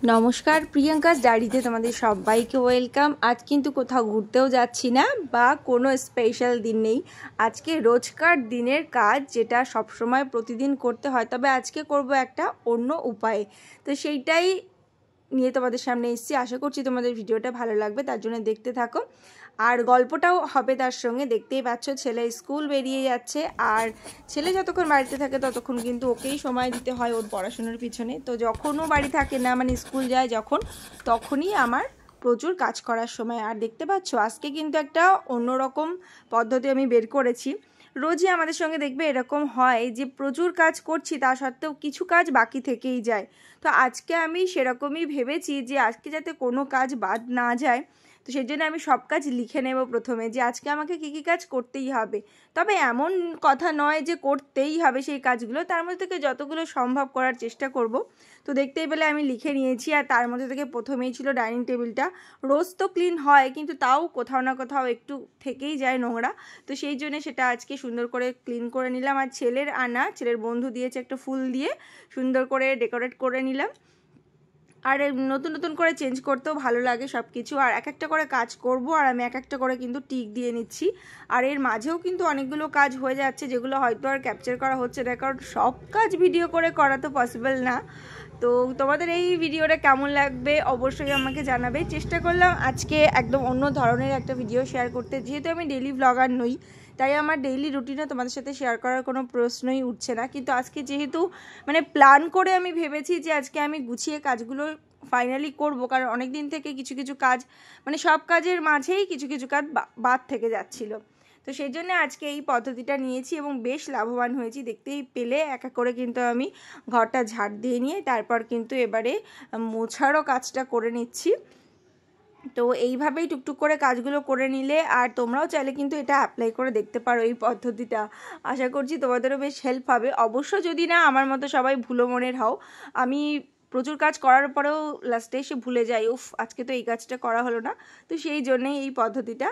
নমস্কার, প্রিয়াঙ্কাস ডায়েরিতে তোমাদের সবাইকে ওয়েলকাম। আজ কিন্তু কোথাও ঘুরতেও যাচ্ছি না বা কোনো স্পেশাল দিন নেই। আজকে রোজকার দিনের কাজ যেটা সবসময় প্রতিদিন করতে হয়, তবে আজকে করব একটা অন্য উপায়ে। তো সেইটাই নিয়ে তোমাদের সামনে এসেছি। আশা করছি তোমাদের ভিডিওটা ভালো লাগবে, তার জন্য দেখতে থাকো। আর গল্পটাও হবে তার সঙ্গে। দেখতেই পাচ্ছ ছেলে স্কুল বেরিয়ে যাচ্ছে, আর ছেলে যতক্ষণ বাড়িতে থাকে ততক্ষণ কিন্তু ওকেই সময় দিতে হয় ওর পড়াশোনার পিছনে। তো যখনও বাড়ি থাকে না, মানে স্কুল যায় যখন, তখনই আমার প্রচুর কাজ করার সময়। আর দেখতে পাচ্ছ আজকে কিন্তু একটা অন্যরকম পদ্ধতি আমি বের করেছি। রোজই আমাদের সঙ্গে দেখবে এরকম হয় যে প্রচুর কাজ করছি, তা সত্ত্বেও কিছু কাজ বাকি থেকেই যায়। তো আজকে আমি সেরকমই ভেবেছি যে আজকে যাতে কোনো কাজ বাদ না যায়, তো সেই জন্য আমি সব কাজ লিখে নেব প্রথমে, যে আজকে আমাকে কী কী কাজ করতেই হবে। তবে এমন কথা নয় যে করতেই হবে সেই কাজগুলো, তার মধ্যে থেকে যতগুলো সম্ভব করার চেষ্টা করব। তো দেখতেই পেলে আমি লিখে নিয়েছি। আর তার মধ্যে থেকে প্রথমেই ছিল ডাইনিং টেবিলটা। রোজ তো ক্লিন হয়, কিন্তু তাও কোথাও না কোথাও একটু থেকেই যায় নোংরা। তো সেই জন্য সেটা আজকে সুন্দর করে ক্লিন করে নিলাম। আর ছেলের বন্ধু দিয়েছে একটা ফুল দিয়ে সুন্দর করে ডেকোরেট করে নিলাম। আর নতুন নতুন করে চেঞ্জ করতেও ভালো লাগে সব কিছু। আর এক একটা করে কাজ করব, আর আমি এক একটা করে কিন্তু টিক দিয়ে নিচ্ছি। আর এর মাঝেও কিন্তু অনেকগুলো কাজ হয়ে যাচ্ছে যেগুলো হয়তো আর ক্যাপচার করা হচ্ছে না, কারণ সব কাজ ভিডিও করে করা তো পসিবল না। তো তোমাদের এই ভিডিওটা কেমন লাগবে অবশ্যই আমাকে জানাবে। চেষ্টা করলাম আজকে একদম অন্য ধরনের একটা ভিডিও শেয়ার করতে, যেহেতু আমি ডেইলি ব্লগার নই, তাই আমার ডেইলি রুটিনও তোমাদের সাথে শেয়ার করার কোনো প্রশ্নই উঠছে না। কিন্তু আজকে যেহেতু মানে প্ল্যান করে আমি ভেবেছি যে আজকে আমি গুছিয়ে কাজগুলো ফাইনালি করব, কারণ অনেক দিন থেকে কিছু কিছু কাজ, মানে সব কাজের মাঝেই কিছু কিছু কাজ বাদ থেকে যাচ্ছিল। তো সেই জন্য আজকে এই পদ্ধতিটা নিয়েছি এবং বেশ লাভবান হয়েছি। দেখতেই পেলে এক এক করে কিন্তু আমি ঘরটা ঝাড় দিয়ে নিয়ে তারপর কিন্তু এবারে মোছারও কাজটা করে নিচ্ছি। তো এইভাবেই টুকটুক করে কাজগুলো করে নিলে, আর তোমরাও চাইলে কিন্তু এটা অ্যাপ্লাই করে দেখতে পারো এই পদ্ধতিটা। আশা করছি তোমাদেরও বেশ হেল্প হবে। অবশ্য যদি না আমার মতো সবাই ভুলো মনের হও, আমি প্রচুর কাজ করার পরেও লাস্টে এসে ভুলে যাই, উফ আজকে তো এই কাজটা করা হলো না। তো সেই জন্যেই এই পদ্ধতিটা।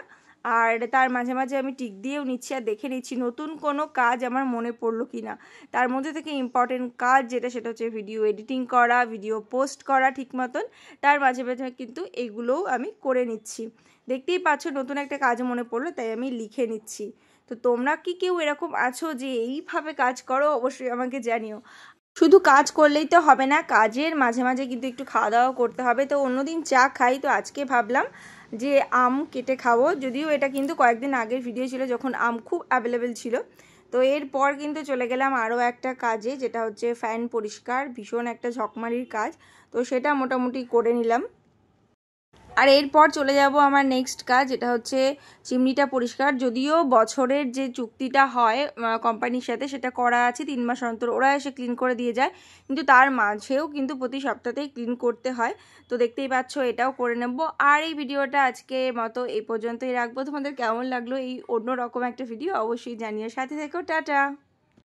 আর তার মাঝে মাঝে আমি টিক দিয়েও নিচ্ছি আর দেখে নিচ্ছি নতুন কোনো কাজ আমার মনে পড়লো কি না। তার মধ্যে থেকে ইম্পর্টেন্ট কাজ যেটা, সেটা হচ্ছে ভিডিও এডিটিং করা, ভিডিও পোস্ট করা ঠিক মতন। তার মাঝে মাঝে কিন্তু এইগুলোও আমি করে নিচ্ছি। দেখতেই পাচ্ছ নতুন একটা কাজ মনে পড়লো, তাই আমি লিখে নিচ্ছি। তো তোমরা কি কেউ এরকম আছো যে এইভাবে কাজ করো? অবশ্যই আমাকে জানিও। শুধু কাজ করলেই তো হবে না, কাজের মাঝে মাঝে কিন্তু একটু খাওয়া দাওয়া করতে হবে। তো অন্যদিন চা খাই, তো আজকে ভাবলাম যে আম কেটে খাবো। যদিও এটা কিন্তু কয়েকদিন আগের ভিডিও ছিল, যখন আম খুব অ্যাভেলেবেল ছিল। তো এরপর কিন্তু চলে গেলাম আরও একটা কাজে, যেটা হচ্ছে ফ্যান পরিষ্কার, ভীষণ একটা ঝকমারির কাজ। তো সেটা মোটামুটি করে নিলাম। আর এরপর চলে যাব আমার নেক্সট কাজ, যেটা হচ্ছে চিমনিটা পরিষ্কার। যদিও বছরের যে চুক্তিটা হয় কোম্পানির সাথে, সেটা করা আছে 3 মাস অন্তর ওরা এসে ক্লিন করে দিয়ে যায়, কিন্তু তার মাঝেও কিন্তু প্রতি সপ্তাহতেই ক্লিন করতে হয়। তো দেখতেই পাচ্ছ এটাও করে নেব। আর এই ভিডিওটা আজকের মতো এই পর্যন্তই রাখবো। তোমাদের কেমন লাগলো এই অন্যরকম একটা ভিডিও অবশ্যই জানিও। সাথে থেকো, টাটা।